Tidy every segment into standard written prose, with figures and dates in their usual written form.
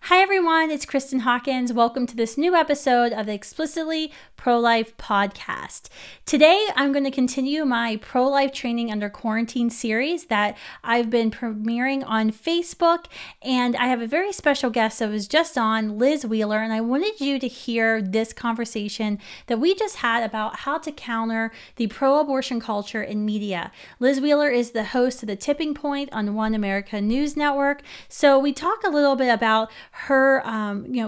Hi everyone, it's Kristan Hawkins. Welcome to this new episode of the Explicitly Pro-Life podcast. Today, I'm going to continue my pro-life training under quarantine series that I've been premiering on Facebook, and I have a very special guest that was just on, Liz Wheeler, and I wanted you to hear this conversation that we just had about how to counter the pro-abortion culture in media. Liz Wheeler is the host of The Tipping Point on One America News Network, so we talk a little bit about her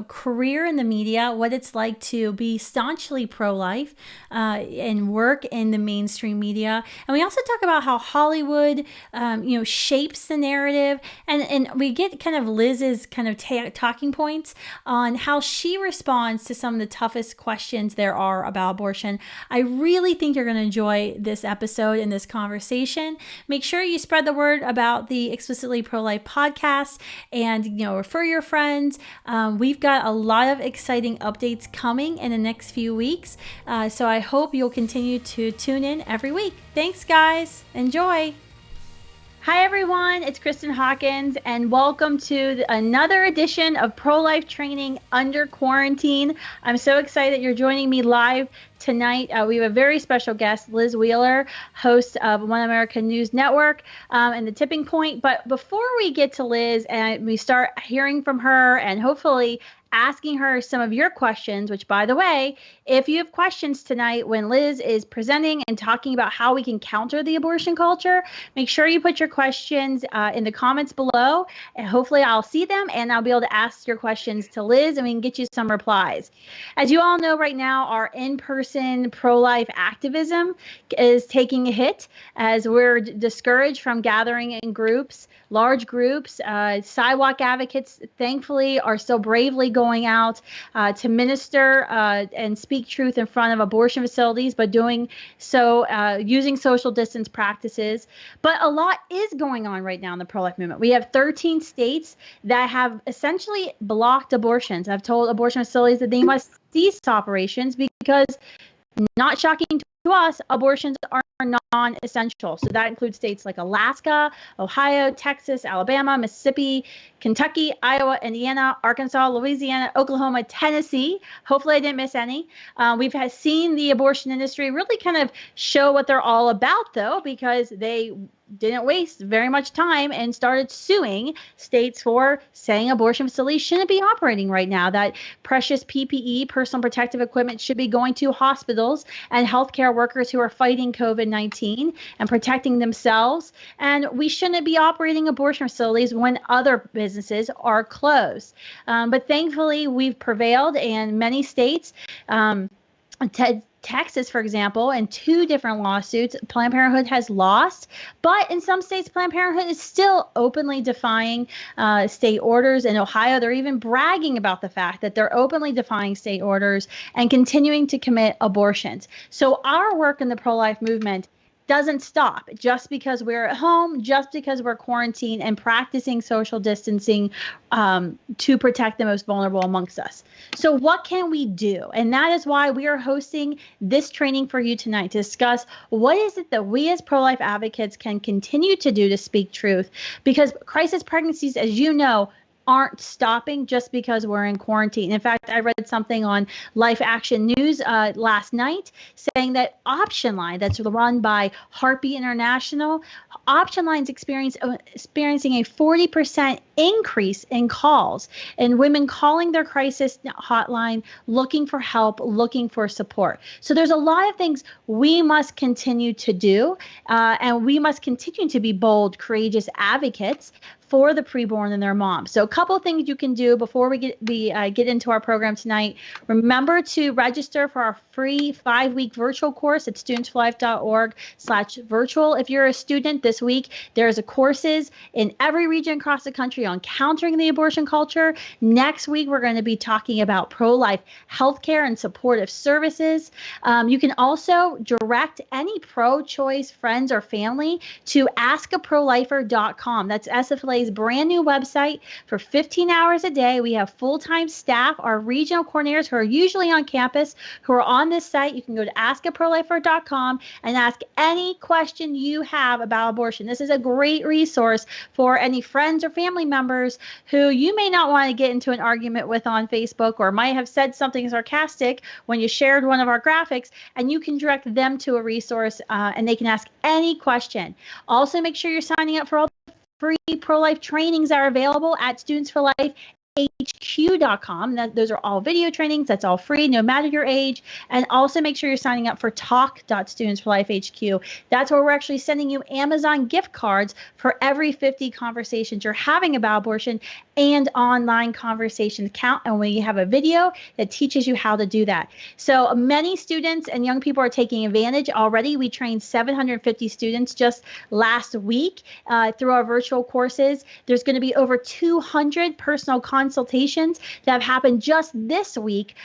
career in the media, what it's like to be staunchly pro-life and work in the mainstream media. And we also talk about how Hollywood shapes the narrative, and we get kind of Liz's kind of talking points on how she responds to some of the toughest questions there are about abortion. I really think you're going to enjoy this episode and this conversation. Make sure you spread the word about the Explicitly Pro-Life podcast and refer your friends. We've got a lot of exciting updates coming in the next few weeks. So I hope you'll continue to tune in every week. Thanks, guys. Enjoy. Hi, everyone. It's Kristan Hawkins, and welcome to another edition of Pro-Life Training Under Quarantine. I'm so excited you're joining me live tonight. We have a very special guest, Liz Wheeler, host of One America News Network and The Tipping Point. But before we get to Liz and we start hearing from her and hopefully asking her some of your questions, which, by the way, if you have questions tonight when Liz is presenting and talking about how we can counter the abortion culture, make sure you put your questions in the comments below, and hopefully I'll see them and I'll be able to ask your questions to Liz and we can get you some replies. As you all know right now, our in-person pro-life activism is taking a hit as we're discouraged from gathering in groups, large groups. Sidewalk advocates, thankfully, are still bravely going out to minister and speak truth in front of abortion facilities, but doing so using social distance practices. But a lot is going on right now in the pro-life movement. We have 13 states that have essentially blocked abortions. I've told abortion facilities that they must cease operations because, not shocking to us, abortions are non-essential. So that includes states like Alaska, Ohio, Texas, Alabama, Mississippi, Kentucky, Iowa, Indiana, Arkansas, Louisiana, Oklahoma, Tennessee. Hopefully I didn't miss any. We've seen the abortion industry really kind of show what they're all about, though, because they didn't waste very much time and started suing states for saying abortion facilities shouldn't be operating right now, that precious PPE, personal protective equipment, should be going to hospitals and healthcare workers who are fighting COVID-19 and protecting themselves. And we shouldn't be operating abortion facilities when other businesses are closed. But thankfully, we've prevailed, and many states, Texas, for example, in 2 different lawsuits, Planned Parenthood has lost. But in some states, Planned Parenthood is still openly defying state orders. In Ohio, they're even bragging about the fact that they're openly defying state orders and continuing to commit abortions. So our work in the pro-life movement doesn't stop just because we're at home, just because we're quarantined and practicing social distancing to protect the most vulnerable amongst us. So what can we do? And that is why we are hosting this training for you tonight to discuss what is it that we as pro-life advocates can continue to do to speak truth, because crisis pregnancies, as you know, aren't stopping just because we're in quarantine. In fact, I read something on Life Action News last night saying that Option Line, that's run by Heartbeat International, Option Line's experiencing a 40% increase in calls and women calling their crisis hotline, looking for help, looking for support. So there's a lot of things we must continue to do, and we must continue to be bold, courageous advocates for the preborn and their moms. So a couple of things you can do before we get into our program tonight. Remember to register for our free 5-week virtual course at studentsforlife.org/virtual. If you're a student this week, there's courses in every region across the country on countering the abortion culture. Next week, we're going to be talking about pro-life healthcare and supportive services. You can also direct any pro-choice friends or family to askaprolifer.com. That's S of ProLife's brand new website for 15 hours a day. We have full-time staff, our regional coordinators who are usually on campus, who are on this site. You can go to askaprolifer.com and ask any question you have about abortion. This is a great resource for any friends or family members who you may not want to get into an argument with on Facebook, or might have said something sarcastic when you shared one of our graphics, and you can direct them to a resource and they can ask any question. Also, make sure you're signing up for all the free pro-life trainings that are available at studentsforlifehq.com. Those are all video trainings. That's all free, no matter your age. And also make sure you're signing up for talk.studentsforlifehq. That's where we're actually sending you Amazon gift cards for every 50 conversations you're having about abortion, and online conversations count. And we have a video that teaches you how to do that. So many students and young people are taking advantage already. We trained 750 students just last week through our virtual courses. There's going to be over 200 personal consultations that have happened just this week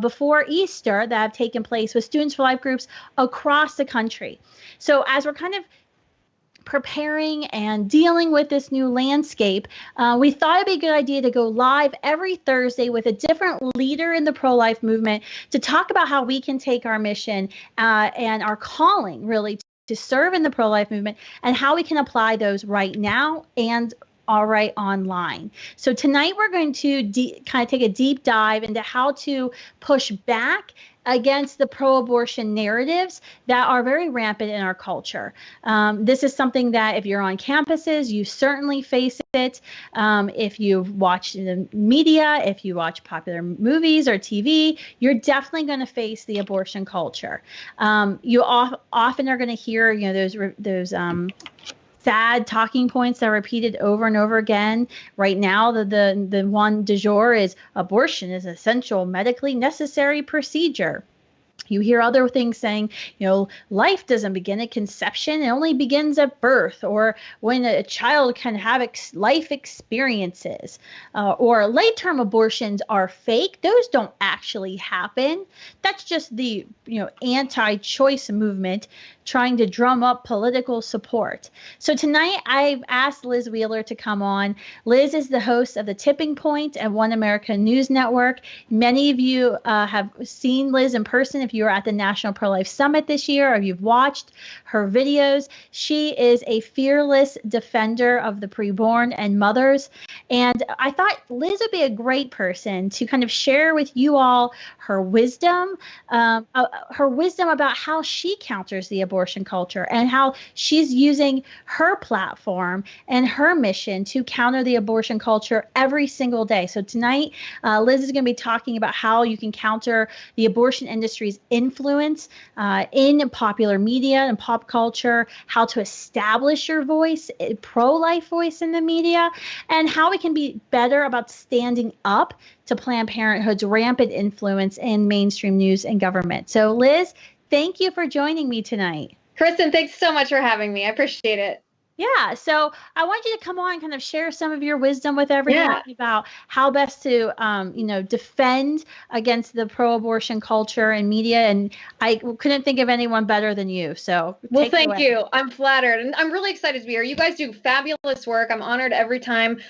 before Easter that have taken place with Students for Life groups across the country. So as we're kind of preparing and dealing with this new landscape, we thought it'd be a good idea to go live every Thursday with a different leader in the pro-life movement to talk about how we can take our mission and our calling really to serve in the pro-life movement, and how we can apply those right now and all right online. So tonight we're going to kind of take a deep dive into how to push back against the pro-abortion narratives that are very rampant in our culture. This is something that if you're on campuses, you certainly face it. If you watch the media, if you watch popular movies or TV, you're definitely going to face the abortion culture. You often are going to hear, those sad talking points that are repeated over and over again. Right now, the one du jour is abortion is an essential medically necessary procedure. You hear other things saying, life doesn't begin at conception. It only begins at birth, or when a child can have life experiences, or late-term abortions are fake. Those don't actually happen. That's just the, anti-choice movement trying to drum up political support. So tonight I've asked Liz Wheeler to come on. Liz is the host of The Tipping Point at One America News Network. Many of you have seen Liz in person if you were at the National Pro-Life Summit this year, or if you've watched her videos. She is a fearless defender of the preborn and mothers. And I thought Liz would be a great person to kind of share with you all her wisdom about how she counters the abortion culture, and how she's using her platform and her mission to counter the abortion culture every single day. So tonight, Liz is going to be talking about how you can counter the abortion industry's influence in popular media and pop culture, how to establish your voice, a pro-life voice in the media, and how we can be better about standing up to Planned Parenthood's rampant influence in mainstream news and government. So Liz, thank you for joining me tonight. Kristan, thanks so much for having me. I appreciate it. Yeah, so I want you to come on and kind of share some of your wisdom with everyone about how best to, defend against the pro-abortion culture and media. And I couldn't think of anyone better than you. So, well, thank you. I'm flattered, and I'm really excited to be here. You guys do fabulous work. I'm honored every time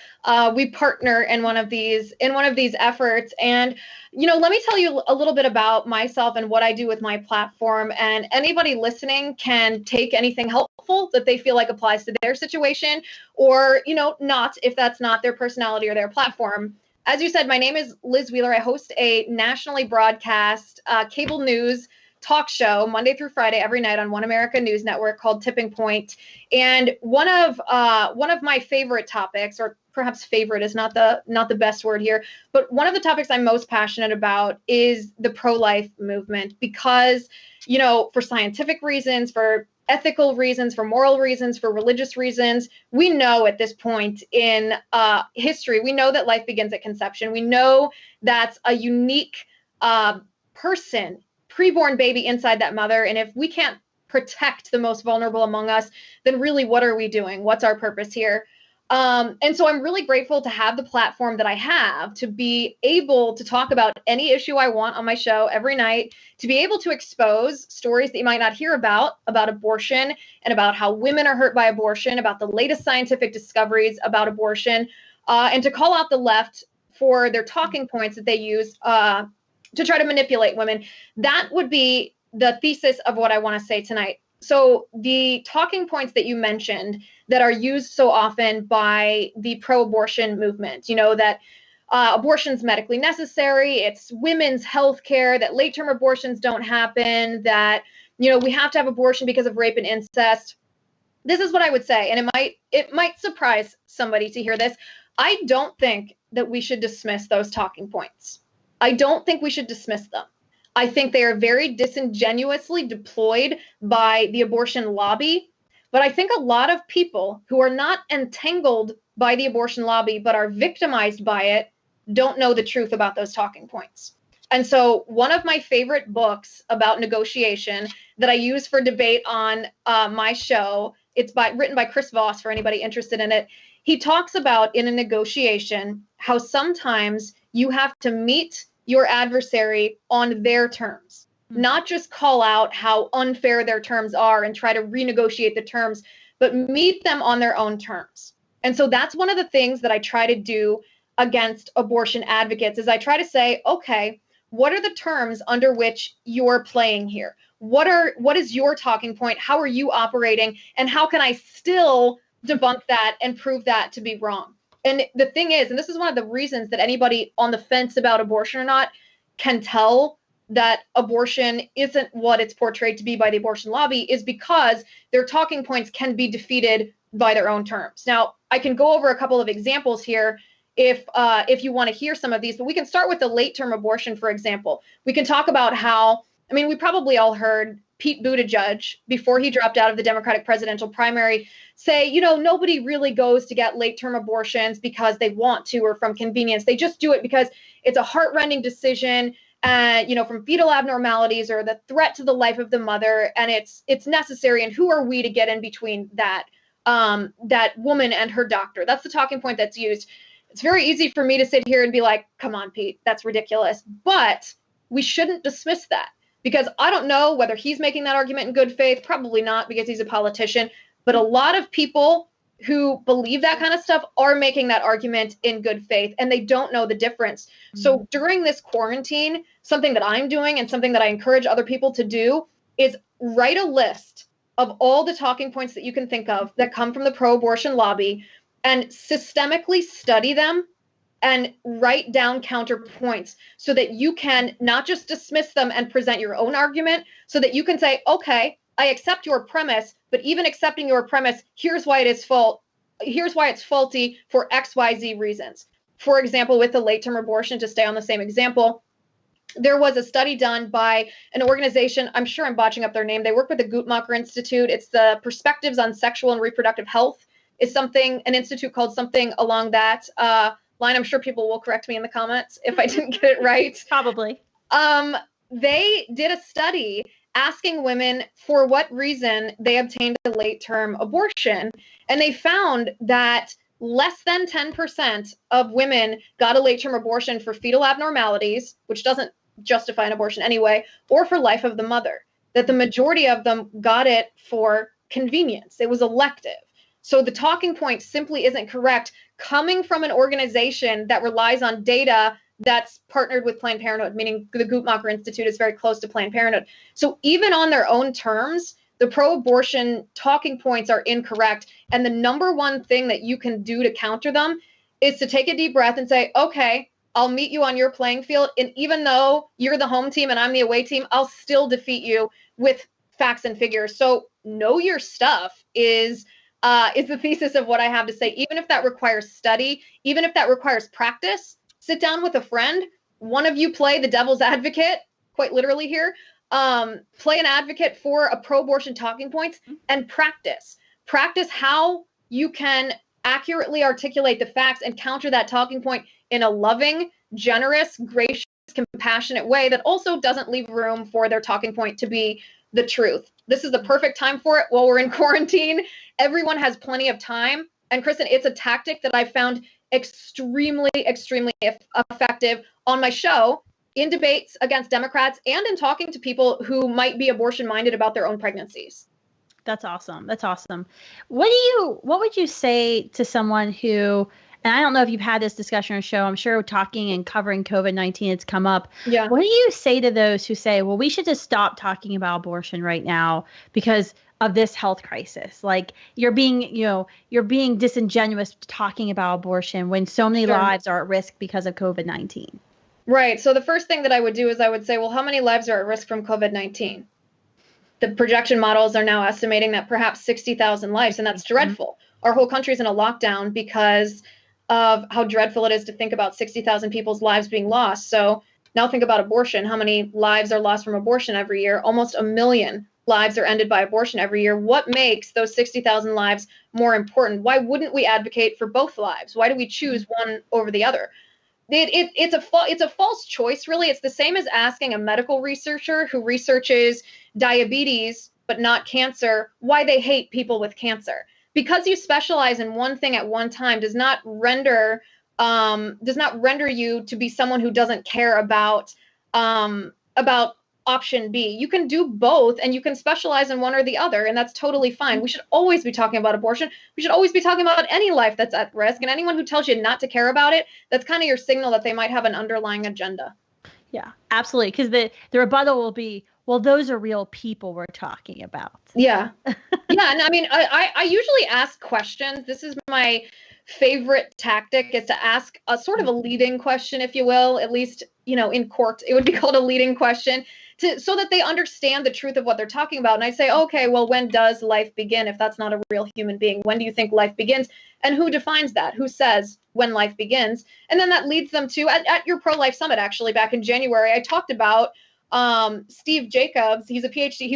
we partner in one of these efforts. And let me tell you a little bit about myself and what I do with my platform. And anybody listening can take anything helpful that they feel like applies to their situation, or, not, if that's not their personality or their platform. As you said, my name is Liz Wheeler. I host a nationally broadcast cable news talk show Monday through Friday every night on One America News Network called Tipping Point. And one of my favorite topics, or perhaps favorite is not the best word here, but one of the topics I'm most passionate about is the pro-life movement, because, for scientific reasons, for ethical reasons, for moral reasons, for religious reasons, we know at this point in history, we know that life begins at conception. We know that's a unique person, preborn baby inside that mother. And if we can't protect the most vulnerable among us, then really what are we doing? What's our purpose here? And so I'm really grateful to have the platform that I have to be able to talk about any issue I want on my show every night, to be able to expose stories that you might not hear about abortion and about how women are hurt by abortion, about the latest scientific discoveries about abortion, and to call out the left for their talking points that they use to try to manipulate women. That would be the thesis of what I want to say tonight. So the talking points that you mentioned that are used so often by the pro-abortion movement, that abortion's medically necessary, it's women's health care, that late-term abortions don't happen, that, we have to have abortion because of rape and incest. This is what I would say, and it might surprise somebody to hear this. I don't think that we should dismiss those talking points. I don't think we should dismiss them. I think they are very disingenuously deployed by the abortion lobby. But I think a lot of people who are not entangled by the abortion lobby but are victimized by it don't know the truth about those talking points. And so one of my favorite books about negotiation that I use for debate on my show, it's written by Chris Voss for anybody interested in it. He talks about in a negotiation how sometimes you have to meet your adversary on their terms, not just call out how unfair their terms are and try to renegotiate the terms, but meet them on their own terms. And so that's one of the things that I try to do against abortion advocates is I try to say, okay, what are the terms under which you're playing here? What is your talking point? How are you operating? And how can I still debunk that and prove that to be wrong? And the thing is, and this is one of the reasons that anybody on the fence about abortion or not can tell that abortion isn't what it's portrayed to be by the abortion lobby, is because their talking points can be defeated by their own terms. Now, I can go over a couple of examples here if you want to hear some of these, but we can start with the late-term abortion, for example. We can talk about how, we probably all heard Pete Buttigieg, before he dropped out of the Democratic presidential primary, say, nobody really goes to get late-term abortions because they want to or from convenience. They just do it because it's a heart-rending decision, from fetal abnormalities or the threat to the life of the mother, and it's necessary. And who are we to get in between that woman and her doctor? That's the talking point that's used. It's very easy for me to sit here and be like, come on, Pete, that's ridiculous. But we shouldn't dismiss that, because I don't know whether he's making that argument in good faith. Probably not, because he's a politician. But a lot of people who believe that kind of stuff are making that argument in good faith, and they don't know the difference. Mm-hmm. So during this quarantine, something that I'm doing and something that I encourage other people to do is write a list of all the talking points that you can think of that come from the pro-abortion lobby and systemically study them and write down counterpoints so that you can not just dismiss them and present your own argument, so that you can say, okay, I accept your premise, but even accepting your premise, here's why it's faulty for XYZ reasons. For example, with the late-term abortion, to stay on the same example, there was a study done by an organization, I'm sure I'm botching up their name. They work with the Guttmacher Institute. It's the Perspectives on Sexual and Reproductive Health. Is an institute called something along that line. I'm sure people will correct me in the comments if I didn't get it right. Probably. They did a study asking women for what reason they obtained a late-term abortion, and they found that less than 10% of women got a late-term abortion for fetal abnormalities, which doesn't justify an abortion anyway, or for life of the mother. That the majority of them got it for convenience. It was elective. So the talking point simply isn't correct, coming from an organization that relies on data that's partnered with Planned Parenthood, meaning the Guttmacher Institute is very close to Planned Parenthood. So even on their own terms, the pro-abortion talking points are incorrect. And the number one thing that you can do to counter them is to take a deep breath and say, okay, I'll meet you on your playing field. And even though you're the home team and I'm the away team, I'll still defeat you with facts and figures. So know your stuff is the thesis of what I have to say. Even if that requires study, even if that requires practice, sit down with a friend. One of you play the devil's advocate, quite literally here. Play an advocate for a pro-abortion talking points and practice. Practice how you can accurately articulate the facts and counter that talking point in a loving, generous, gracious, compassionate way that also doesn't leave room for their talking point to be the truth. This is the perfect time for it while we're in quarantine. Everyone has plenty of time. And Kristan, it's a tactic that I've found extremely, extremely effective on my show, in debates against Democrats, and in talking to people who might be abortion minded about their own pregnancies. That's awesome. That's awesome. What would you say to someone who, and I don't know if you've had this discussion on the show, I'm sure talking and covering COVID-19, it's come up. Yeah. What do you say to those who say, well, we should just stop talking about abortion right now because of this health crisis? Like you're being disingenuous talking about abortion when so many lives are at risk because of COVID-19. Right. So the first thing that I would do is I would say, well, how many lives are at risk from COVID-19? The projection models are now estimating that perhaps 60,000 lives, and that's dreadful. Our whole country is in a lockdown because of how dreadful it is to think about 60,000 people's lives being lost. So now think about abortion. How many lives are lost from abortion every year? Almost 1 million lives are ended by abortion every year. What makes those 60,000 lives more important? Why wouldn't we advocate for both lives? Why do we choose one over the other? It's a false choice, really. It's the same as asking a medical researcher who researches diabetes but not cancer why they hate people with cancer. Because you specialize in one thing at one time does not render you to be someone who doesn't care about option B. You can do both, and you can specialize in one or the other, and that's totally fine. We should always be talking about abortion. We should always be talking about any life that's at risk, and anyone who tells you not to care about it, that's kind of your signal that they might have an underlying agenda. Yeah, absolutely. Because the rebuttal will be, well, those are real people we're talking about. Yeah. Yeah. And I mean, I usually ask questions. This is my favorite tactic, is to ask a sort of a leading question, if you will, at least, in court, it would be called a leading question, so that they understand the truth of what they're talking about. And I say, okay, well, when does life begin? If that's not a real human being, when do you think life begins? And who defines that? Who says when life begins? And then that leads them to, at your Pro-Life Summit, actually, back in January, I talked about Steve Jacobs. He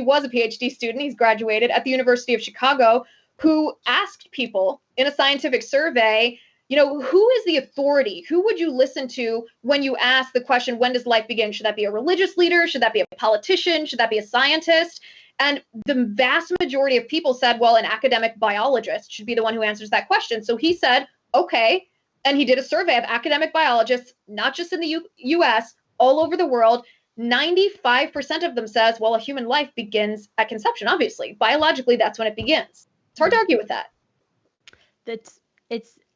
was a PhD student. He's graduated at the University of Chicago, who asked people in a scientific survey, who is the authority? Who would you listen to when you ask the question, when does life begin? Should that be a religious leader? Should that be a politician? Should that be a scientist? And the vast majority of people said, well, an academic biologist should be the one who answers that question. So he said, okay. And he did a survey of academic biologists, not just in the US, all over the world. 95% of them says, well, a human life begins at conception. Obviously, biologically, that's when it begins. It's hard to argue with that.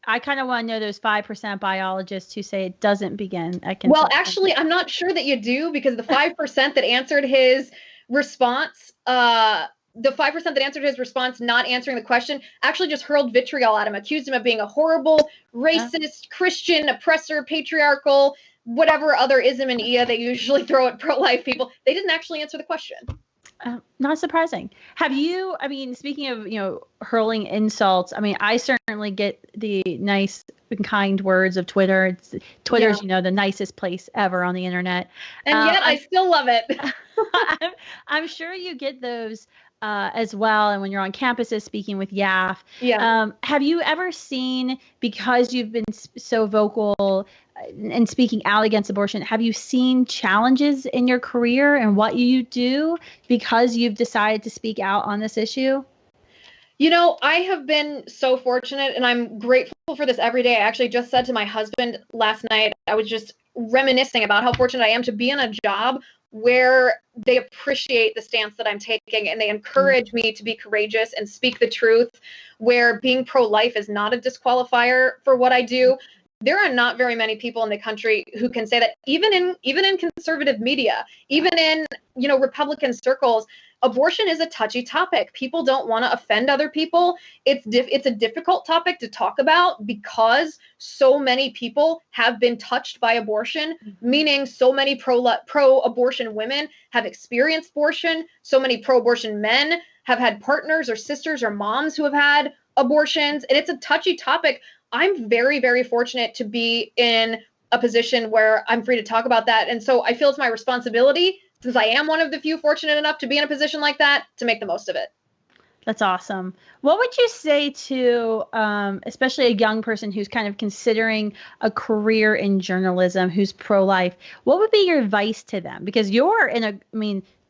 I kind of want to know those 5% biologists who say it doesn't begin at conception. Well, actually, I'm not sure that you do, because the 5% that answered his response, not answering the question, actually just hurled vitriol at him, accused him of being a horrible, racist, Christian, oppressor, patriarchal, whatever other ism and ia they usually throw at pro-life people. They didn't actually answer the question. Not surprising. Speaking of, hurling insults, I certainly get the nice and kind words of Twitter. Twitter's, the nicest place ever on the internet. And yet I still love it. I'm sure you get those as well. And when you're on campuses speaking with YAF, have you ever seen, because you've been so vocal and speaking out against abortion, have you seen challenges in your career and what you do because you've decided to speak out on this issue? I have been so fortunate, and I'm grateful for this every day. I actually just said to my husband last night, I was just reminiscing about how fortunate I am to be in a job where they appreciate the stance that I'm taking, and they encourage me to be courageous and speak the truth, where being pro-life is not a disqualifier for what I do. There are not very many people in the country who can say that, even in conservative media, even in, Republican circles. Abortion is a touchy topic. People don't want to offend other people. It's a difficult topic to talk about because so many people have been touched by abortion, meaning so many pro-abortion women have experienced abortion. So many pro-abortion men have had partners or sisters or moms who have had abortions. And it's a touchy topic. I'm very, very fortunate to be in a position where I'm free to talk about that. And so I feel it's my responsibility, since I am one of the few fortunate enough to be in a position like that, to make the most of it. That's awesome. What would you say to, especially a young person who's kind of considering a career in journalism, who's pro-life? What would be your advice to them? Because you're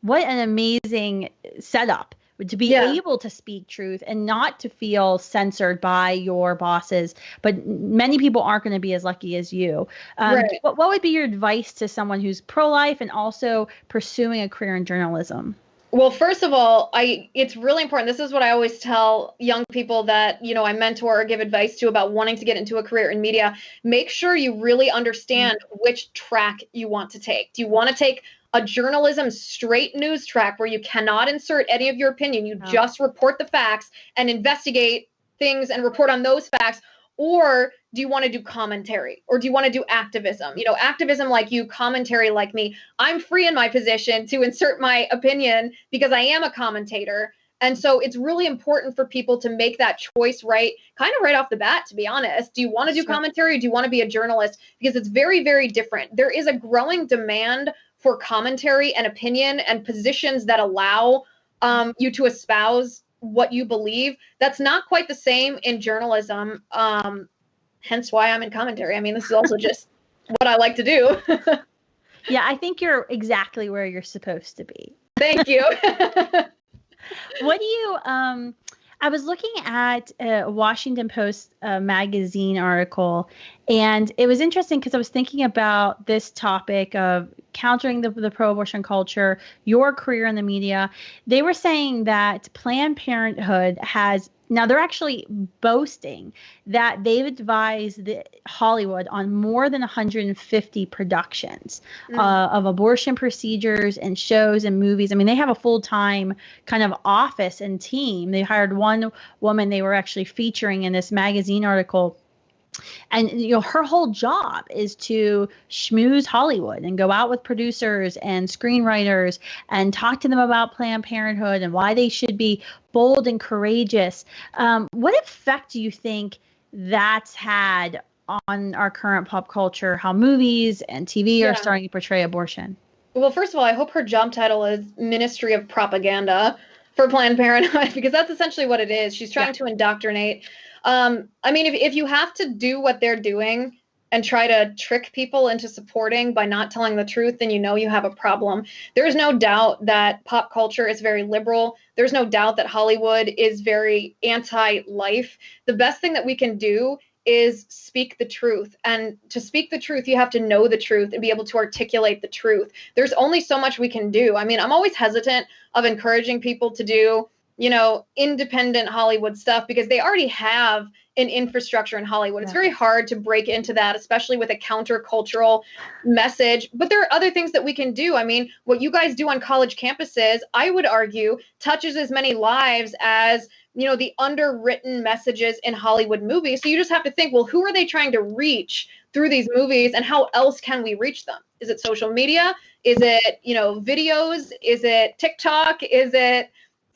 what an amazing setup to be able to speak truth and not to feel censored by your bosses. But many people aren't going to be as lucky as you. Right. What would be your advice to someone who's pro-life and also pursuing a career in journalism? Well, first of all, it's really important. This is what I always tell young people that, I mentor or give advice to about wanting to get into a career in media. Make sure you really understand which track you want to take. Do you want to take a journalism straight news track where you cannot insert any of your opinion? You just report the facts and investigate things and report on those facts. Or do you want to do commentary, or do you want to do activism? Activism like you, commentary like me. I'm free in my position to insert my opinion because I am a commentator. And so it's really important for people to make that choice right off the bat, to be honest. Do you want to do commentary, or do you want to be a journalist? Because it's very, very different. There is a growing demand for commentary and opinion and positions that allow you to espouse what you believe. That's not quite the same in journalism. Hence why I'm in commentary. I mean, this is also just what I like to do. Yeah, I think you're exactly where you're supposed to be. Thank you. What do you, I was looking at a Washington Post magazine article, and it was interesting because I was thinking about this topic of countering the pro-abortion culture, your career in the media. They were saying that Planned Parenthood has, now they're actually boasting that they've advised Hollywood on more than 150 productions of abortion procedures and shows and movies. I mean, they have a full-time kind of office and team. They hired one woman they were actually featuring in this magazine article. And, her whole job is to schmooze Hollywood and go out with producers and screenwriters and talk to them about Planned Parenthood and why they should be bold and courageous. What effect do you think that's had on our current pop culture, how movies and TV are starting to portray abortion? Well, first of all, I hope her job title is Ministry of Propaganda for Planned Parenthood, because that's essentially what it is. She's trying to indoctrinate. I mean, if you have to do what they're doing and try to trick people into supporting by not telling the truth, then you have a problem. There's no doubt that pop culture is very liberal. There's no doubt that Hollywood is very anti-life. The best thing that we can do is speak the truth. And to speak the truth, you have to know the truth and be able to articulate the truth. There's only so much we can do. I mean, I'm always hesitant of encouraging people to do independent Hollywood stuff because they already have an infrastructure in Hollywood. It's very hard to break into that, especially with a countercultural message. But there are other things that we can do. I mean, what you guys do on college campuses, I would argue, touches as many lives as, the underwritten messages in Hollywood movies. So you just have to think, well, who are they trying to reach through these movies, and how else can we reach them? Is it social media? Is it, videos? Is it TikTok? Is it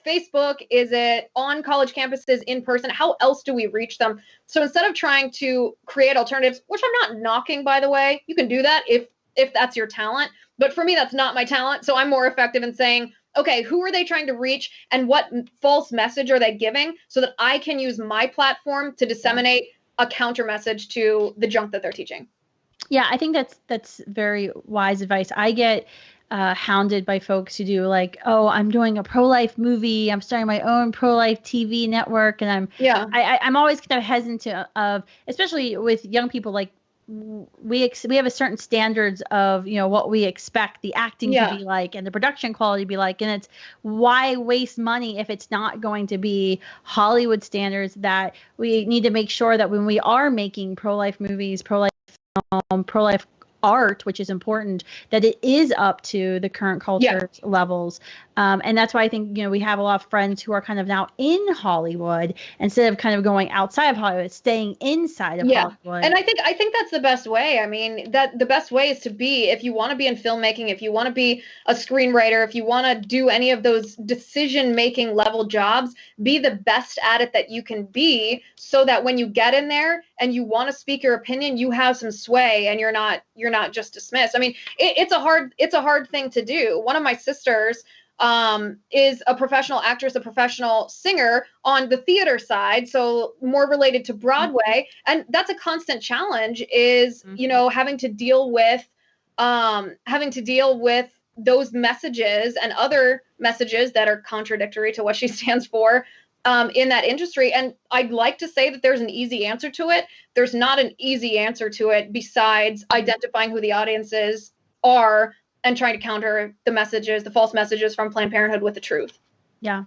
Facebook? Is it on college campuses in person? How else do we reach them? So instead of trying to create alternatives, which I'm not knocking, by the way, you can do that if that's your talent. But for me, that's not my talent. So I'm more effective in saying, okay, who are they trying to reach and what false message are they giving so that I can use my platform to disseminate a counter message to the junk that they're teaching? Yeah, I think that's very wise advice. I get hounded by folks who do like, oh, I'm doing a pro-life movie, I'm starting my own pro-life TV network, and I'm always kind of hesitant of, especially with young people, like we have a certain standards of what we expect the acting to be like and the production quality to be like, and it's why waste money if it's not going to be Hollywood standards. That we need to make sure that when we are making pro-life movies, pro-life film, pro-life art, which is important, that it is up to the current culture levels. And that's why I think, we have a lot of friends who are kind of now in Hollywood instead of kind of going outside of Hollywood, staying inside of Hollywood. And I think that's the best way. I mean, that the best way is to be, if you want to be in filmmaking, if you want to be a screenwriter, if you want to do any of those decision-making level jobs, be the best at it that you can be, so that when you get in there and you want to speak your opinion, you have some sway and you're not just dismissed. I mean, it's a hard thing to do. One of my sisters is a professional actress, a professional singer on the theater side, so more related to Broadway, and that's a constant challenge, is having to deal with those messages and other messages that are contradictory to what she stands for in that industry. And I'd like to say that there's an easy answer to it. There's not an easy answer to it besides identifying who the audiences are and trying to counter the messages, the false messages from Planned Parenthood with the truth. Yeah.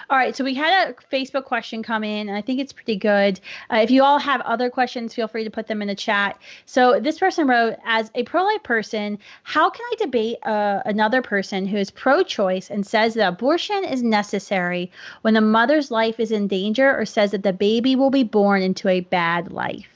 All right. So we had a Facebook question come in, and I think it's pretty good. If you all have other questions, feel free to put them in the chat. So this person wrote, as a pro-life person, how can I debate another person who is pro-choice and says that abortion is necessary when the mother's life is in danger, or says that the baby will be born into a bad life?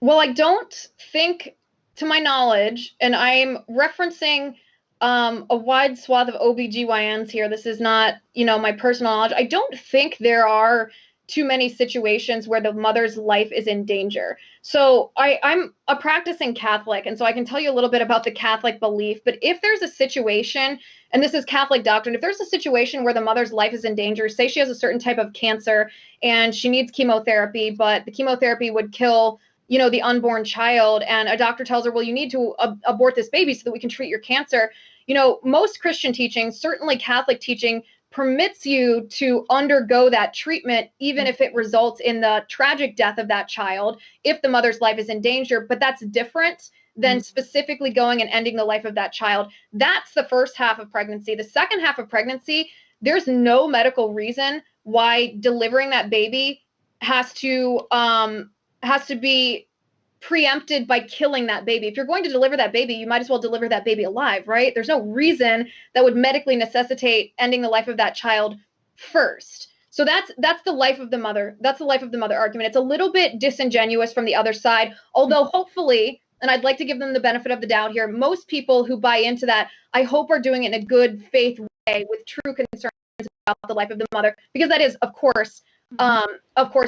Well, I don't think, to my knowledge, and I'm referencing a wide swath of OBGYNs here. This is not, my personal knowledge. I don't think there are too many situations where the mother's life is in danger. So I'm a practicing Catholic, and so I can tell you a little bit about the Catholic belief. But if there's a situation, and this is Catholic doctrine, if there's a situation where the mother's life is in danger, say she has a certain type of cancer and she needs chemotherapy, but the chemotherapy would kill the unborn child, and a doctor tells her, well, you need to abort this baby so that we can treat your cancer. Most Christian teaching, certainly Catholic teaching, permits you to undergo that treatment, even if it results in the tragic death of that child, if the mother's life is in danger. But that's different than specifically going and ending the life of that child. That's the first half of pregnancy. The second half of pregnancy, there's no medical reason why delivering that baby has to be preempted by killing that baby. If you're going to deliver that baby, you might as well deliver that baby alive, right? There's no reason that would medically necessitate ending the life of that child first. So that's the life of the mother. That's the life of the mother argument. It's a little bit disingenuous from the other side, although hopefully, and I'd like to give them the benefit of the doubt here, most people who buy into that, I hope, are doing it in a good faith way with true concerns about the life of the mother, because that is, of course,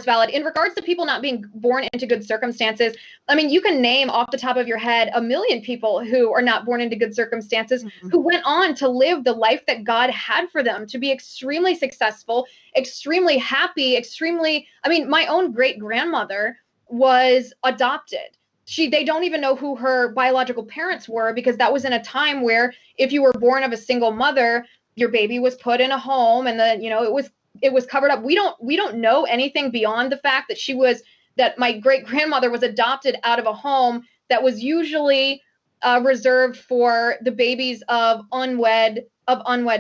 valid. In regards to people not being born into good circumstances, I mean, you can name off the top of your head a million people who are not born into good circumstances, who went on to live the life that God had for them, to be extremely successful, extremely happy, my own great-grandmother was adopted. They don't even know who her biological parents were, because that was in a time where if you were born of a single mother, your baby was put in a home, and then, it was covered up. We don't know anything beyond the fact that my great-grandmother was adopted out of a home that was usually reserved for the babies of unwed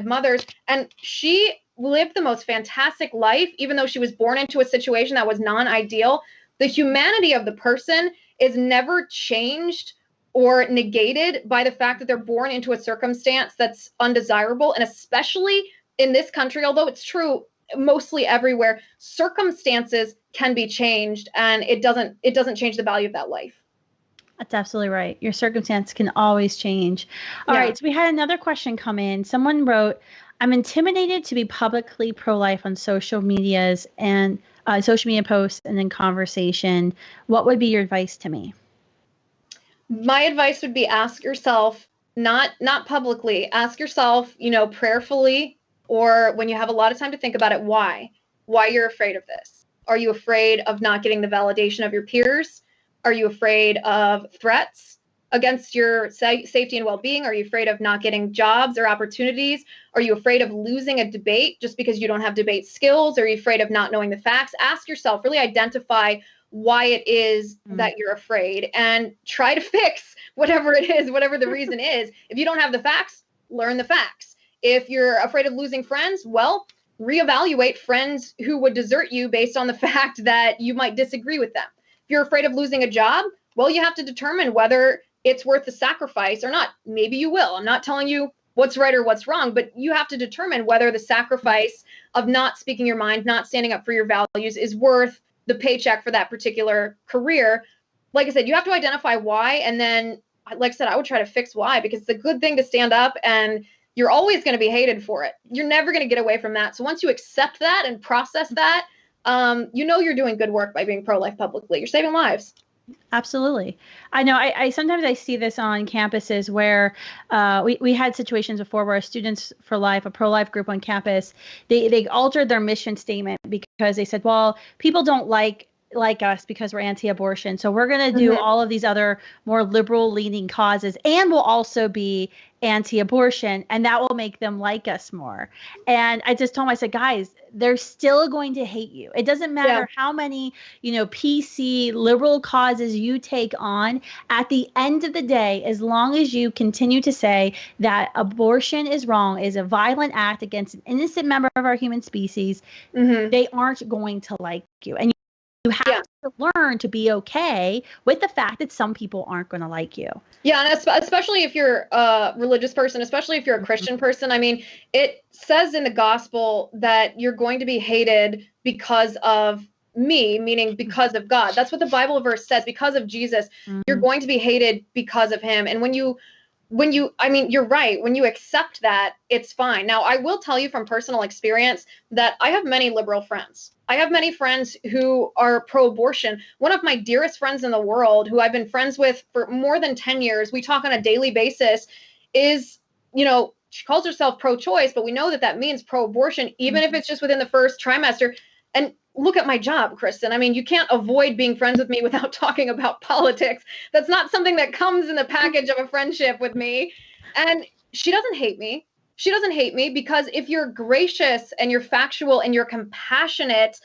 mothers. And she lived the most fantastic life, even though she was born into a situation that was non-ideal. The humanity of the person is never changed or negated by the fact that they're born into a circumstance that's undesirable. And especially in this country, although it's true mostly everywhere, circumstances can be changed, and it doesn't change the value of that life. That's absolutely right. Your circumstance can always change. All right. So we had another question come in. Someone wrote, I'm intimidated to be publicly pro-life on social media posts and in conversation. What would be your advice to me? My advice would be, ask yourself, not publicly, ask yourself, prayerfully, or when you have a lot of time to think about it, why you're afraid of this. Are you afraid of not getting the validation of your peers? Are you afraid of threats against your safety and well-being? Are you afraid of not getting jobs or opportunities? Are you afraid of losing a debate just because you don't have debate skills? Are you afraid of not knowing the facts? Ask yourself, really identify why it is that you're afraid, and try to fix whatever it is, whatever the reason is. If you don't have the facts, learn the facts. If you're afraid of losing friends, well, reevaluate friends who would desert you based on the fact that you might disagree with them. If you're afraid of losing a job, well, you have to determine whether it's worth the sacrifice or not. Maybe you will. I'm not telling you what's right or what's wrong, but you have to determine whether the sacrifice of not speaking your mind, not standing up for your values, is worth the paycheck for that particular career. Like I said, you have to identify why, and then, like I said, I would try to fix why, because it's a good thing to stand up, and you're always going to be hated for it. You're never going to get away from that. So once you accept that and process that, you're doing good work by being pro-life publicly. You're saving lives. Absolutely. I know I sometimes I see this on campuses where we had situations before where Students for Life, a pro-life group on campus, they altered their mission statement because they said, well, people don't like like us because we're anti-abortion. So we're going to do all of these other more liberal leaning causes, and we'll also be anti-abortion, and that will make them like us more. And I just told them, I said, guys, they're still going to hate you. It doesn't matter how many, PC liberal causes you take on. At the end of the day, as long as you continue to say that abortion is wrong, is a violent act against an innocent member of our human species, they aren't going to like you. And you have to learn to be okay with the fact that some people aren't going to like you. Yeah, and especially if you're a religious person, especially if you're a Christian person. I mean, it says in the gospel that you're going to be hated because of me, meaning because of God. That's what the Bible verse says. Because of Jesus, you're going to be hated because of him. And when you, I mean, you're right. When you accept that, it's fine. Now, I will tell you from personal experience that I have many liberal friends. I have many friends who are pro-abortion. One of my dearest friends in the world, who I've been friends with for more than 10 years, we talk on a daily basis, is, she calls herself pro-choice, but we know that that means pro-abortion, even if it's just within the first trimester. And look at my job, Kristan. I mean, you can't avoid being friends with me without talking about politics. That's not something that comes in the package of a friendship with me. And she doesn't hate me. She doesn't hate me because if you're gracious and you're factual and you're compassionate,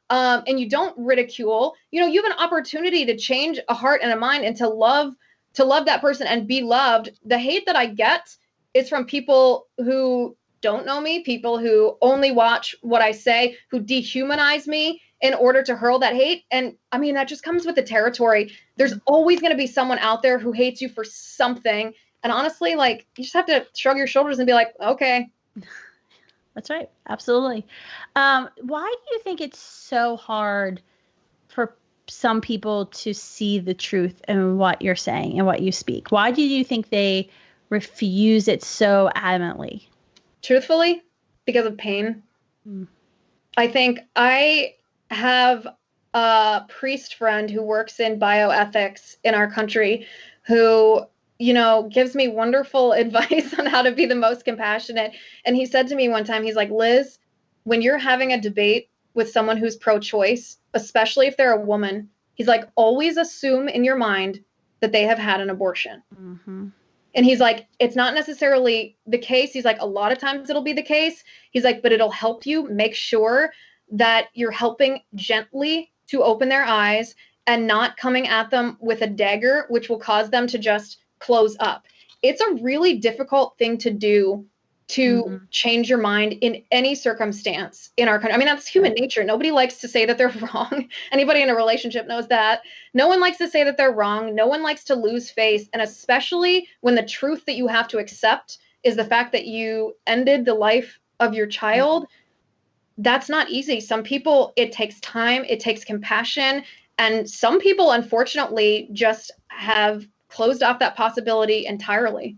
and you don't ridicule, you have an opportunity to change a heart and a mind and to love that person and be loved. The hate that I get is from people who don't know me, people who only watch what I say, who dehumanize me in order to hurl that hate. And I mean, that just comes with the territory. There's always going to be someone out there who hates you for something. And honestly, you just have to shrug your shoulders and be like, okay. That's right. Absolutely. Why do you think it's so hard for some people to see the truth in what you're saying and what you speak? Why do you think they refuse it so adamantly? Truthfully, because of pain. I think I have a priest friend who works in bioethics in our country who, gives me wonderful advice on how to be the most compassionate. And he said to me one time, he's like, Liz, when you're having a debate with someone who's pro-choice, especially if they're a woman, he's like, always assume in your mind that they have had an abortion. And he's like, it's not necessarily the case. He's like, a lot of times it'll be the case. He's like, but it'll help you make sure that you're helping gently to open their eyes and not coming at them with a dagger, which will cause them to just close up. It's a really difficult thing to do to change your mind in any circumstance in our country. I mean, that's human nature. Nobody likes to say that they're wrong. Anybody in a relationship knows that. No one likes to say that they're wrong. No one likes to lose face. And especially when the truth that you have to accept is the fact that you ended the life of your child. That's not easy. Some people, it takes time, it takes compassion. And some people, unfortunately, just have closed off that possibility entirely.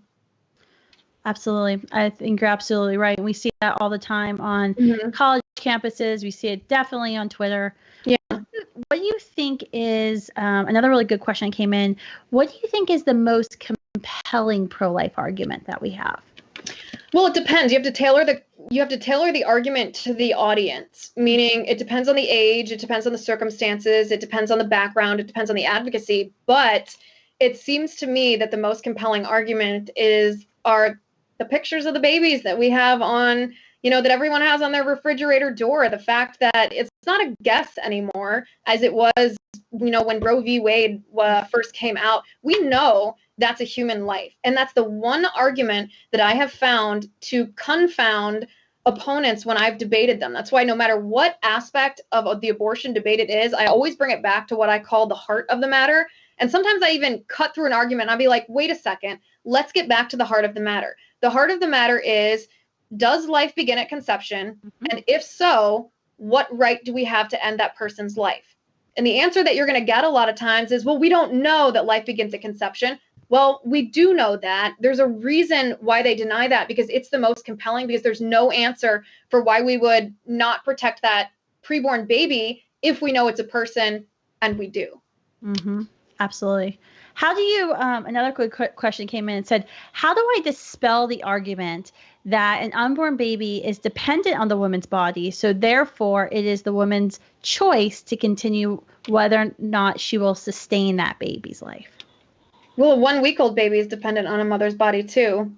Absolutely. I think you're absolutely right. We see that all the time on college campuses. We see it definitely on Twitter. Yeah. What do you think is, another really good question came in, what do you think is the most compelling pro-life argument that we have? Well, it depends. You have to tailor the argument to the audience, meaning it depends on the age, it depends on the circumstances, it depends on the background, it depends on the advocacy. But it seems to me that the most compelling argument are the pictures of the babies that we have on, that everyone has on their refrigerator door. The fact that it's not a guess anymore, as it was, when Roe v. Wade first came out. We know that's a human life. And that's the one argument that I have found to confound opponents when I've debated them. That's why no matter what aspect of the abortion debate it is, I always bring it back to what I call the heart of the matter. And sometimes I even cut through an argument and I'll be like, wait a second, let's get back to the heart of the matter. The heart of the matter is, does life begin at conception? And if so, what right do we have to end that person's life? And the answer that you're going to get a lot of times is, well, we don't know that life begins at conception. Well, we do know that. There's a reason why they deny that, because it's the most compelling, because there's no answer for why we would not protect that preborn baby if we know it's a person, and we do. Absolutely. How do you, another quick question came in and said, how do I dispel the argument that an unborn baby is dependent on the woman's body, so therefore it is the woman's choice to continue whether or not she will sustain that baby's life? Well, a 1 week old baby is dependent on a mother's body too.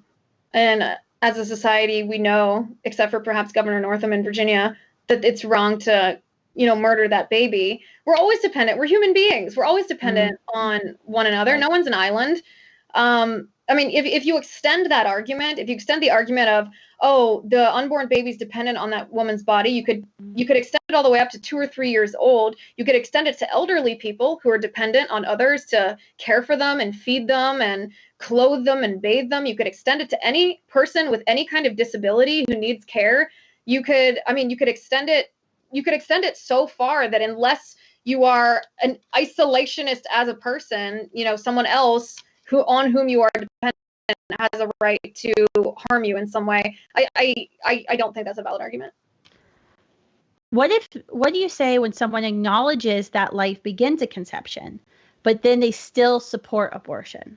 And as a society, we know, except for perhaps Governor Northam in Virginia, that it's wrong to, murder that baby. We're always dependent. We're human beings. We're always dependent on one another. No one's an island. I mean, if you extend that argument, if you extend the argument of, oh, the unborn baby's dependent on that woman's body, you could extend it all the way up to 2 or 3 years old. You could extend it to elderly people who are dependent on others to care for them and feed them and clothe them and bathe them. You could extend it to any person with any kind of disability who needs care. You could extend it so far that unless you are an isolationist as a person, someone else on whom you are dependent has a right to harm you in some way. I don't think that's a valid argument. What do you say when someone acknowledges that life begins at conception, but then they still support abortion?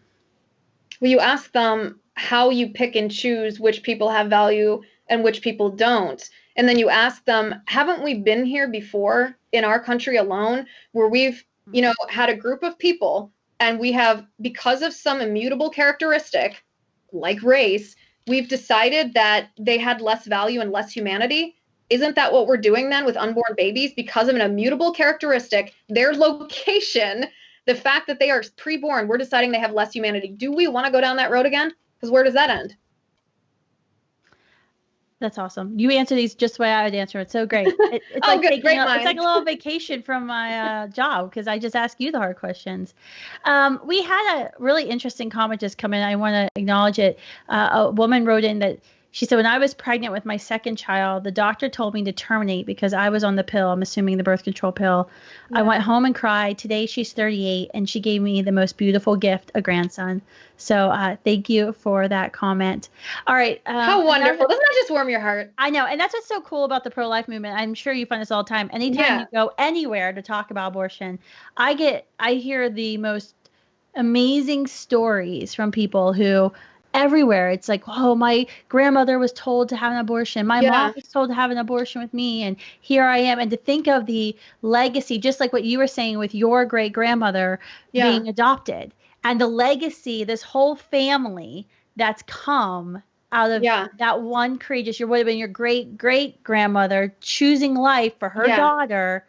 Well, you ask them how you pick and choose which people have value and which people don't. And then you ask them, haven't we been here before in our country alone where we've, had a group of people and we have, because of some immutable characteristic like race, we've decided that they had less value and less humanity? Isn't that what we're doing then with unborn babies? Because of an immutable characteristic, their location, the fact that they are preborn, we're deciding they have less humanity. Do we want to go down that road again? Because where does that end? That's awesome. You answer these just the way I would answer it. So great. It's like good, it's like a little vacation from my job because I just ask you the hard questions. We had a really interesting comment just come in. I want to acknowledge it. A woman wrote in that she said, when I was pregnant with my second child, the doctor told me to terminate because I was on the pill. I'm assuming the birth control pill. Yeah. I went home and cried. Today she's 38 and she gave me the most beautiful gift, a grandson. So thank you for that comment. All right. How wonderful. Doesn't that just warm your heart? I know. And that's what's so cool about the pro-life movement. I'm sure you find this all the time. Anytime you go anywhere to talk about abortion, I hear the most amazing stories from people who everywhere. It's like, oh, my grandmother was told to have an abortion. My mom was told to have an abortion with me. And here I am. And to think of the legacy, just like what you were saying with your great grandmother being adopted and the legacy, this whole family that's come out of that one courageous, would have been your great great grandmother choosing life for her daughter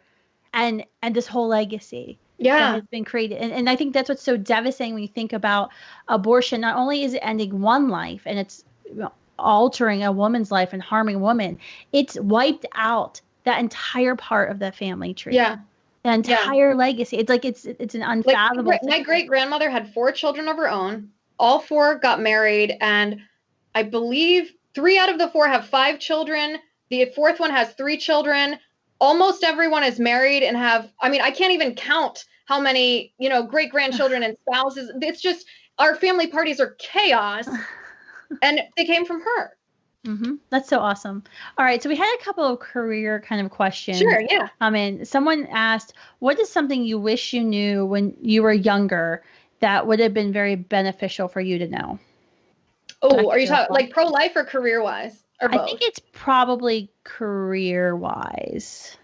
and this whole legacy. That has been created. And I think that's what's so devastating when you think about abortion. Not only is it ending one life and it's altering a woman's life and harming a woman, it's wiped out that entire part of the family tree. The entire legacy. It's like it's an unfathomable. Like, my great grandmother had 4 children of her own. All 4 got married, and I believe 3 out of the 4 have 5 children. The 4th one has 3 children. Almost everyone is married and I can't even count how many, great grandchildren and spouses. It's just, our family parties are chaos. And they came from her. Mm-hmm. That's so awesome. All right. So we had a couple of career kind of questions. Sure. Yeah. Someone asked, what is something you wish you knew when you were younger that would have been very beneficial for you to know? Oh, are you talking like pro-life or career-wise? Or both? I think it's probably career-wise.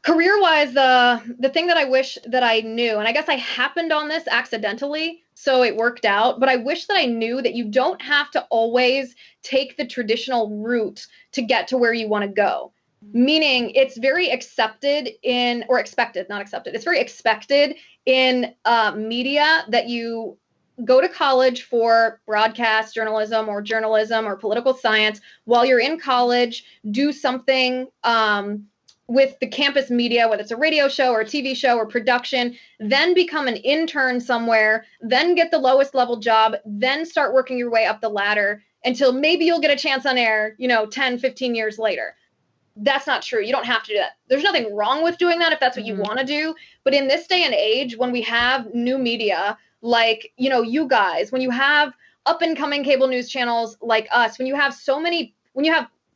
Career-wise, the thing that I wish that I knew, and I guess I happened on this accidentally, so it worked out, but I wish that I knew that you don't have to always take the traditional route to get to where you want to go. Meaning it's very expected, not accepted. It's very expected in media that you go to college for broadcast journalism or political science. While you're in college, do something with the campus media, whether it's a radio show or a TV show or production, then become an intern somewhere, then get the lowest level job, then start working your way up the ladder until maybe you'll get a chance on air, 10, 15 years later. That's not true. You don't have to do that. There's nothing wrong with doing that if that's what you want to do. But in this day and age, when we have new media, like, you guys, when you have up and coming cable news channels like us, when you have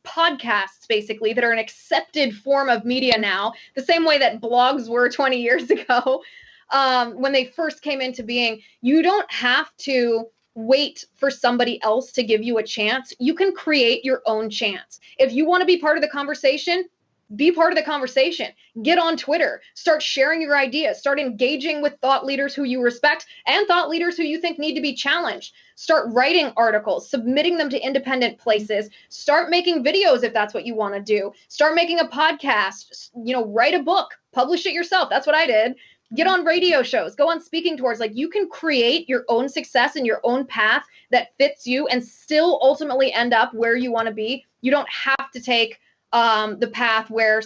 podcasts basically that are an accepted form of media now, the same way that blogs were 20 years ago, when they first came into being. You don't have to wait for somebody else to give you a chance. You can create your own chance. If you want to be part of the conversation, be part of the conversation. Get on Twitter, start sharing your ideas, start engaging with thought leaders who you respect and thought leaders who you think need to be challenged. Start writing articles, submitting them to independent places, start making videos if that's what you want to do. Start making a podcast, write a book, publish it yourself. That's what I did. Get on radio shows, go on speaking tours. Like, you can create your own success and your own path that fits you and still ultimately end up where you want to be. You don't have to take the path where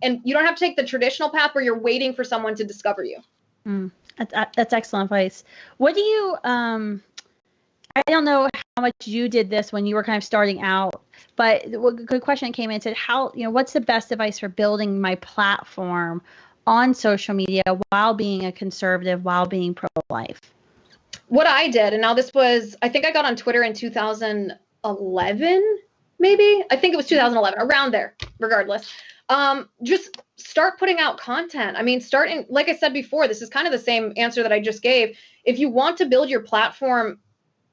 and you don't have to take the traditional path where you're waiting for someone to discover you. That's excellent advice. What do you, I don't know how much you did this when you were kind of starting out, but a good question came in and said, what's the best advice for building my platform on social media while being a conservative, while being pro-life? What I did, and now this was, I think I got on Twitter in 2011, maybe. I think it was 2011, around there, regardless. Just start putting out content. I mean, like I said before, this is kind of the same answer that I just gave. If you want to build your platform,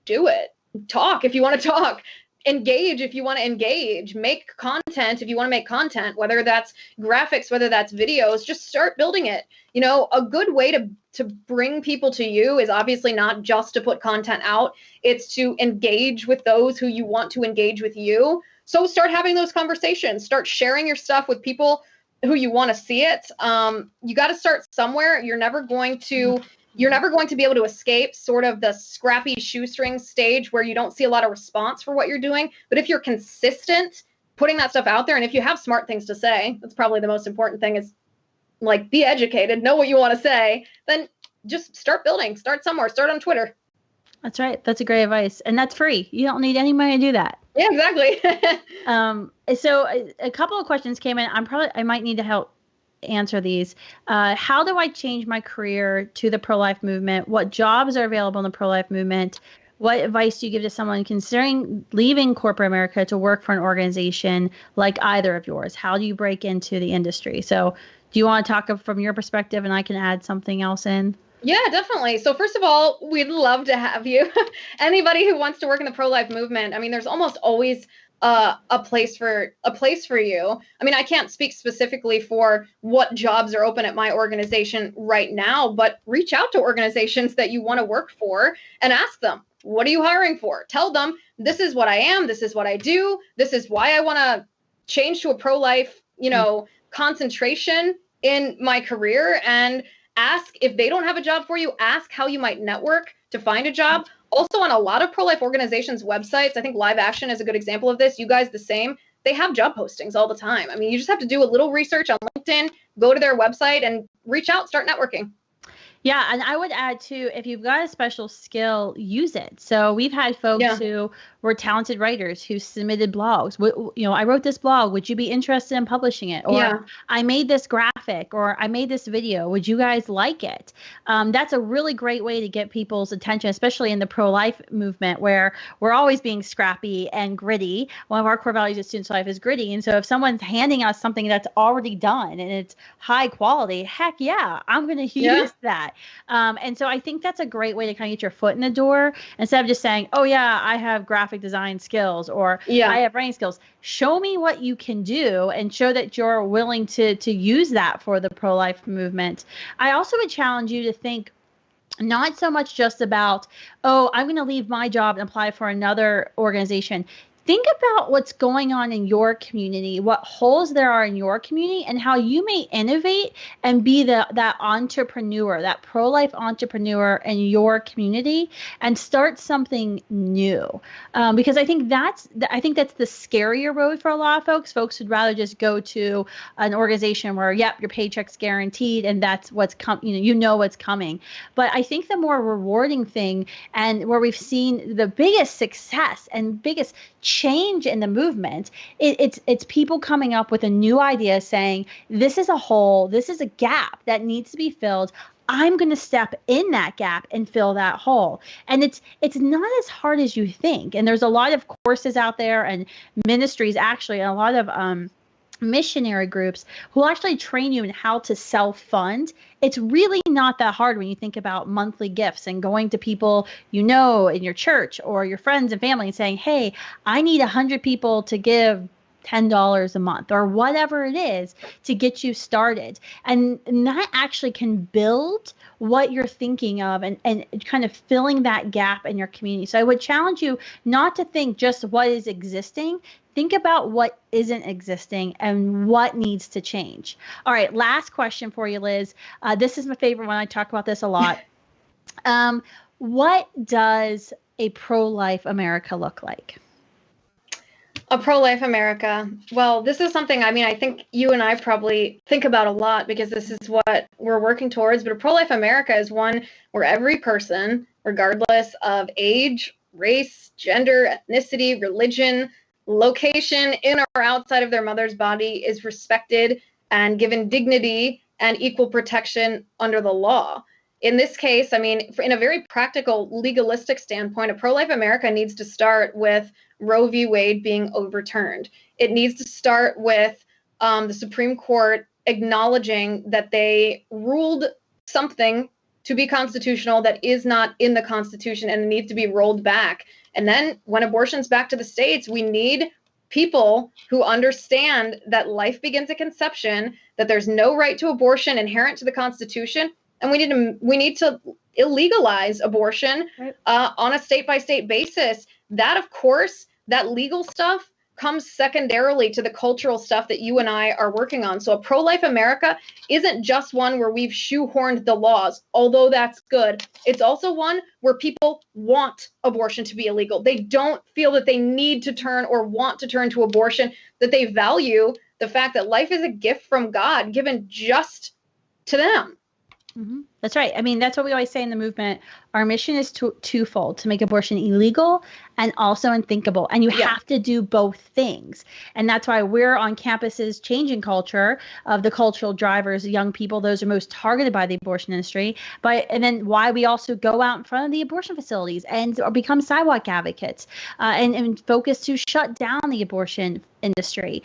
do it. Talk if you want to talk. Engage if you want to engage. Make content if you want to make content, whether that's graphics, whether that's videos. Just start building it. A good way to bring people to you is obviously not just to put content out. It's to engage with those who you want to engage with you. So start having those conversations. Start sharing your stuff with people who you want to see it. You got to start somewhere. You're never going to be able to escape sort of the scrappy shoestring stage where you don't see a lot of response for what you're doing. But if you're consistent putting that stuff out there, and if you have smart things to say, that's probably the most important thing, is like, be educated, know what you want to say, then just start building. Start somewhere. Start on Twitter. That's right. That's a great advice. And that's free. You don't need any money to do that. Yeah, exactly. So a couple of questions came in. I might need to help answer these. How do I change my career to the pro-life movement? What jobs are available in the pro-life movement? What advice do you give to someone considering leaving corporate America to work for an organization like either of yours? How do you break into the industry? So do you want to talk from your perspective and I can add something else in? Yeah, definitely. So first of all, we'd love to have you. Anybody who wants to work in the pro-life movement, I mean, there's almost always a place for you. I mean, I can't speak specifically for what jobs are open at my organization right now, but reach out to organizations that you want to work for and ask them, what are you hiring for? Tell them, this is what I am, this is what I do, this is why I want to change to a pro-life, concentration in my career. And ask if they don't have a job for you, ask how you might network to find a job. Also, on a lot of pro-life organizations' websites, I think Live Action is a good example of this. You guys the same. They have job postings all the time. I mean, you just have to do a little research on LinkedIn, go to their website and reach out, start networking. Yeah, and I would add too, if you've got a special skill, use it. So we've had folks who were talented writers who submitted blogs. I wrote this blog. Would you be interested in publishing it? Or I made this graphic, or I made this video. Would you guys like it? That's a really great way to get people's attention, especially in the pro-life movement where we're always being scrappy and gritty. One of our core values at Students Life is gritty. And so if someone's handing us something that's already done and it's high quality, heck yeah, I'm going to use that. And so I think that's a great way to kind of get your foot in the door instead of just saying, oh yeah, I have graphic design skills or I have writing skills. Show me what you can do and show that you're willing to use that for the pro-life movement. I also would challenge you to think not so much just about, oh, I'm going to leave my job and apply for another organization. Think about what's going on in your community, what holes there are in your community, and how you may innovate and be that entrepreneur, that pro-life entrepreneur in your community, and start something new. Because I think that's the scarier road for a lot of folks. Folks would rather just go to an organization where, your paycheck's guaranteed, and that's what's what's coming. But I think the more rewarding thing, and where we've seen the biggest success and biggest change in the movement, it's people coming up with a new idea saying, this is a hole, this is a gap that needs to be filled. I'm going to step in that gap and fill that hole. And it's not as hard as you think. And there's a lot of courses out there and ministries actually, and a lot of missionary groups who actually train you in how to self-fund. It's really not that hard when you think about monthly gifts and going to people you know in your church or your friends and family and saying, hey, I need 100 people to give $10 a month or whatever it is to get you started. And that actually can build what you're thinking of and kind of filling that gap in your community. So I would challenge you not to think just what is existing. Think about what isn't existing and what needs to change. All right, last question for you, Liz. This is my favorite one. I talk about this a lot. What does a pro-life America look like? A pro-life America. Well, this is something, I mean, I think you and I probably think about a lot because this is what we're working towards. But a pro-life America is one where every person, regardless of age, race, gender, ethnicity, religion, location, in or outside of their mother's body, is respected and given dignity and equal protection under the law. In this case, I mean, in a very practical, legalistic standpoint, a pro-life America needs to start with Roe v. Wade being overturned. It needs to start with the Supreme Court acknowledging that they ruled something to be constitutional that is not in the Constitution and it needs to be rolled back. And then when abortion's back to the states, we need people who understand that life begins at conception, that there's no right to abortion inherent to the Constitution, and we need to illegalize abortion on a state-by-state basis. That, of course, that legal stuff comes secondarily to the cultural stuff that you and I are working on. So a pro-life America isn't just one where we've shoehorned the laws, although that's good. It's also one where people want abortion to be illegal. They don't feel that they need to turn or want to turn to abortion, that they value the fact that life is a gift from God given just to them. Mm-hmm. That's right. I mean, that's what we always say in the movement. Our mission is twofold: to make abortion illegal and also unthinkable. And you have to do both things. And that's why we're on campuses changing culture of the cultural drivers, young people. Those are most targeted by the abortion industry. And then why we also go out in front of the abortion facilities and or become sidewalk advocates and focus to shut down the abortion industry.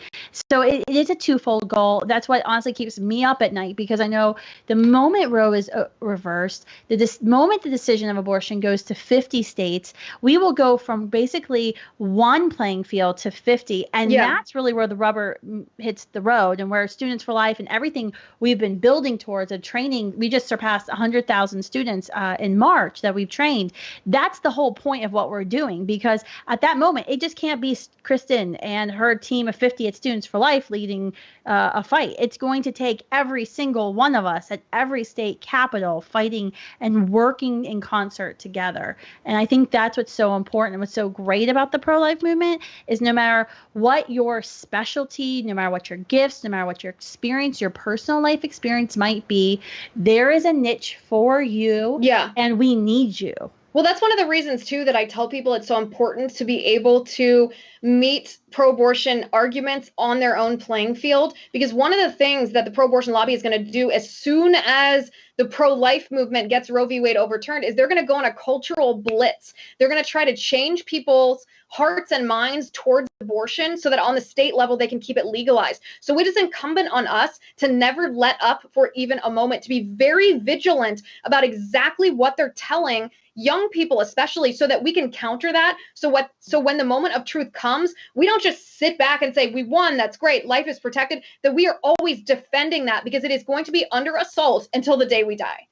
So it is a twofold goal. That's what honestly keeps me up at night, because I know the moment Roe is reversed, the moment the decision of abortion goes to 50 states, we will go from basically one playing field to 50. And that's really where the rubber hits the road, and where Students for Life and everything we've been building towards a training. We just surpassed 100,000 students in March that we've trained. That's the whole point of what we're doing, because at that moment, it just can't be Kristan and her team of 50 at Students for Life leading a fight. It's going to take every single one of us at every state capital fighting and working in concert together. And I think that's what's so important and what's so great about the pro-life movement is no matter what your specialty, no matter what your gifts, no matter what your experience, your personal life experience might be, there is a niche for you. And we need you. Well, that's one of the reasons, too, that I tell people it's so important to be able to meet pro-abortion arguments on their own playing field. Because one of the things that the pro-abortion lobby is going to do as soon as the pro-life movement gets Roe v. Wade overturned is they're going to go on a cultural blitz. They're going to try to change people's hearts and minds towards abortion so that on the state level they can keep it legalized. So it is incumbent on us to never let up for even a moment, to be very vigilant about exactly what they're telling young people, especially, so that we can counter that. So when the moment of truth comes, we don't just sit back and say, we won, that's great, life is protected, that we are always defending that, because it is going to be under assault until the day we die.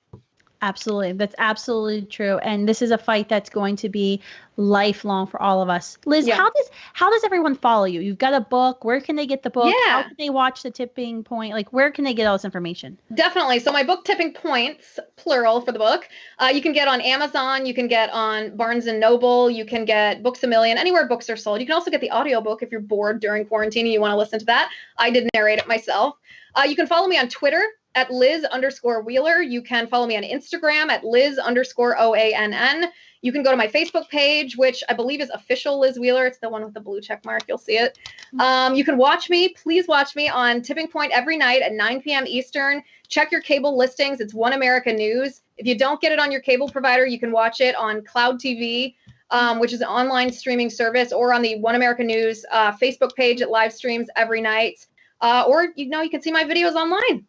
Absolutely. That's absolutely true. And this is a fight that's going to be lifelong for all of us. Liz, how does everyone follow you? You've got a book. Where can they get the book? How can they watch the Tipping Point? Like, where can they get all this information? Definitely. So my book, Tipping Points, plural for the book, you can get on Amazon. You can get on Barnes & Noble. You can get Books A Million, anywhere books are sold. You can also get the audiobook if you're bored during quarantine and you want to listen to that. I did narrate it myself. You can follow me on Twitter at Liz_Wheeler. You can follow me on Instagram at Liz_OANN. You can go to my Facebook page, which I believe is official Liz Wheeler. It's the one with the blue check mark. You'll see it. You can watch me. Please watch me on Tipping Point every night at 9 p.m. Eastern. Check your cable listings. It's One America News. If you don't get it on your cable provider, you can watch it on Cloud TV, which is an online streaming service, or on the One America News Facebook page. It live streams every night. or you can see my videos online.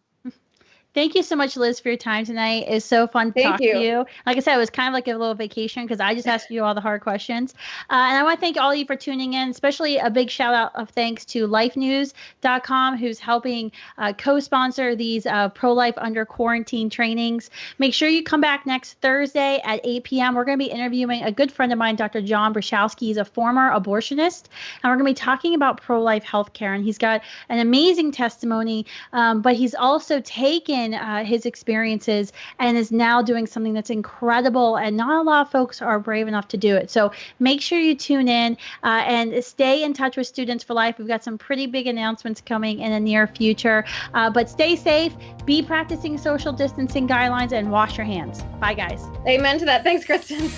Thank you so much, Liz, for your time tonight. It's so fun to talk to you. Like I said, it was kind of like a little vacation because I just asked you all the hard questions. And I want to thank all of you for tuning in, especially a big shout out of thanks to lifenews.com, who's helping co-sponsor these pro-life under quarantine trainings. Make sure you come back next Thursday at 8 p.m. We're going to be interviewing a good friend of mine, Dr. John Brashowski. He's a former abortionist, and we're going to be talking about pro-life healthcare. And he's got an amazing testimony, but he's also taken his experiences and is now doing something that's incredible, and not a lot of folks are brave enough to do it. So make sure you tune in and stay in touch with Students for Life. We've got some pretty big announcements coming in the near future, but stay safe, be practicing social distancing guidelines, and wash your hands. Bye, guys. Amen to that. Thanks, Kristan.